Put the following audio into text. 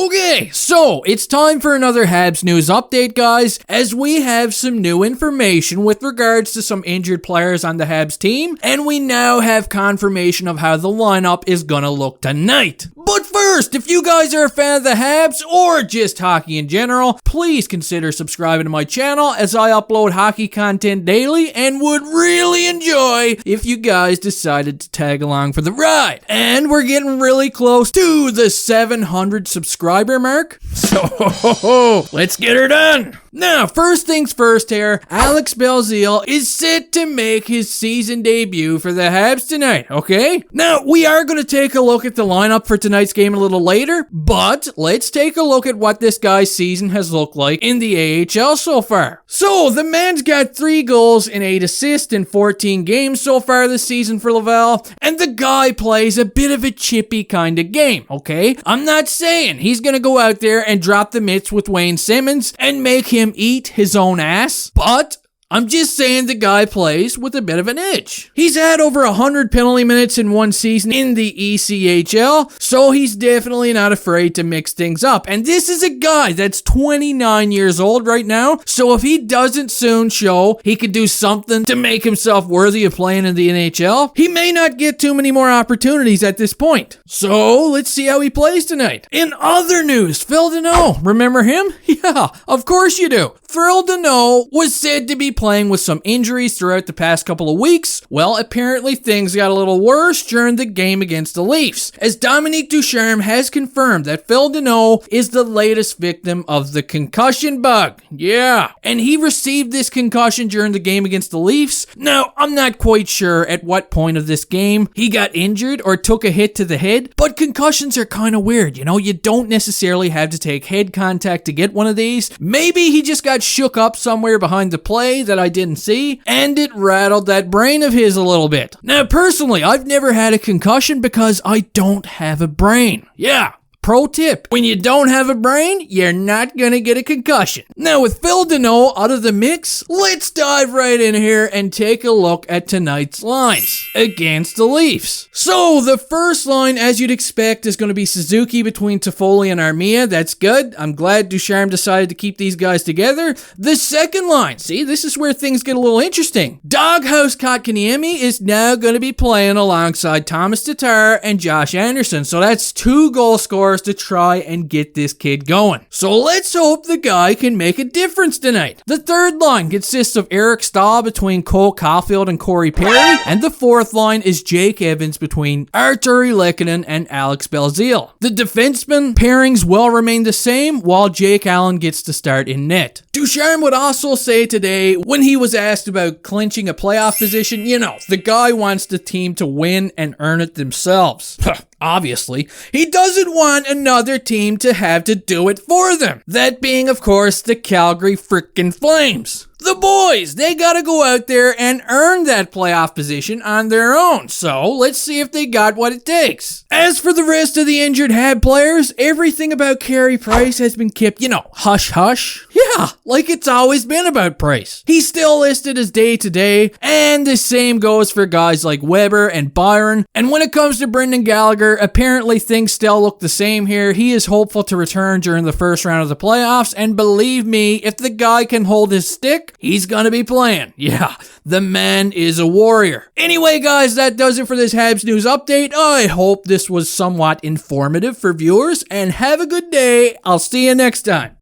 Okay, so it's time for another Habs news update, guys, as we have some new information with regards to some injured players on the Habs team, and we now have confirmation of how the lineup is gonna look tonight. But first, if you guys are a fan of the Habs or just hockey in general, please consider subscribing to my channel as I upload hockey content daily and would really enjoy if you guys decided to tag along for the ride. And we're getting really close to the 700 subscriber mark, so let's get her done. Now, first things first here, Alex Belzile is set to make his season debut for the Habs tonight, okay? Now, we are going to take a look at the lineup for tonight's game a little later, but let's take a look at what this guy's season has looked like in the AHL so far. So, the man's got 3 goals and 8 assists in 14 games so far this season for Laval, and the guy plays a bit of a chippy kind of game, okay? I'm not saying he's going to go out there and drop the mitts with Wayne Simmons and make him eat his own ass, but I'm just saying the guy plays with a bit of an edge. He's had over 100 penalty minutes in one season in the ECHL, so he's definitely not afraid to mix things up. And this is a guy that's 29 years old right now, so if he doesn't soon show he can do something to make himself worthy of playing in the NHL, he may not get too many more opportunities at this point. So let's see how he plays tonight. In other news, Phil Danault, remember him? Yeah, of course you do. Phil Danault was said to be playing with some injuries throughout the past couple of weeks. Well, apparently things got a little worse during the game against the Leafs, as Dominique Ducharme has confirmed that Phil Danault is the latest victim of the concussion bug. Yeah, and he received this concussion during the game against the Leafs. Now, I'm not quite sure at what point of this game he got injured or took a hit to the head, but concussions are kind of weird, you know? You don't necessarily have to take head contact to get one of these. Maybe he just got shook up somewhere behind the play that I didn't see, and it rattled that brain of his a little bit. Now, personally, I've never had a concussion because I don't have a brain. Yeah. Pro tip, when you don't have a brain, you're not gonna get a concussion. Now with Phil Danault out of the mix, let's dive right in here and take a look at tonight's lines against the Leafs. So the first line, as you'd expect, is going to be Suzuki between Toffoli and Armia. That's good. I'm glad Ducharme decided to keep these guys together. The second line, see, this is where things get a little interesting. Doghouse Kotkaniemi is now going to be playing alongside Thomas Tatar and Josh Anderson. So that's 2 goal scorers to try and get this kid going. So let's hope the guy can make a difference tonight. The third line consists of Eric Stahl between Cole Caulfield and Corey Perry, and the fourth line is Jake Evans between Arturi Lehkonen and Alex Belzile. The defenseman pairings will remain the same, while Jake Allen gets to start in net. Ducharme would also say today, when he was asked about clinching a playoff position, you know, the guy wants the team to win and earn it themselves. Obviously, he doesn't want another team to have to do it for them. That being, of course, the Calgary frickin' Flames. The boys, they gotta go out there and earn that playoff position on their own. So let's see if they got what it takes. As for the rest of the injured Hab players, everything about Carey Price has been kept, you know, hush hush. Yeah, like it's always been about Price. He's still listed as day to day, and the same goes for guys like Weber and Byron. And when it comes to Brendan Gallagher, apparently things still look the same here. He is hopeful to return during the first round of the playoffs, and believe me, if the guy can hold his stick, he's gonna be playing. Yeah, the man is a warrior. Anyway, guys, that does it for this Habs news update. I hope this was somewhat informative for viewers, and have a good day. I'll see you next time.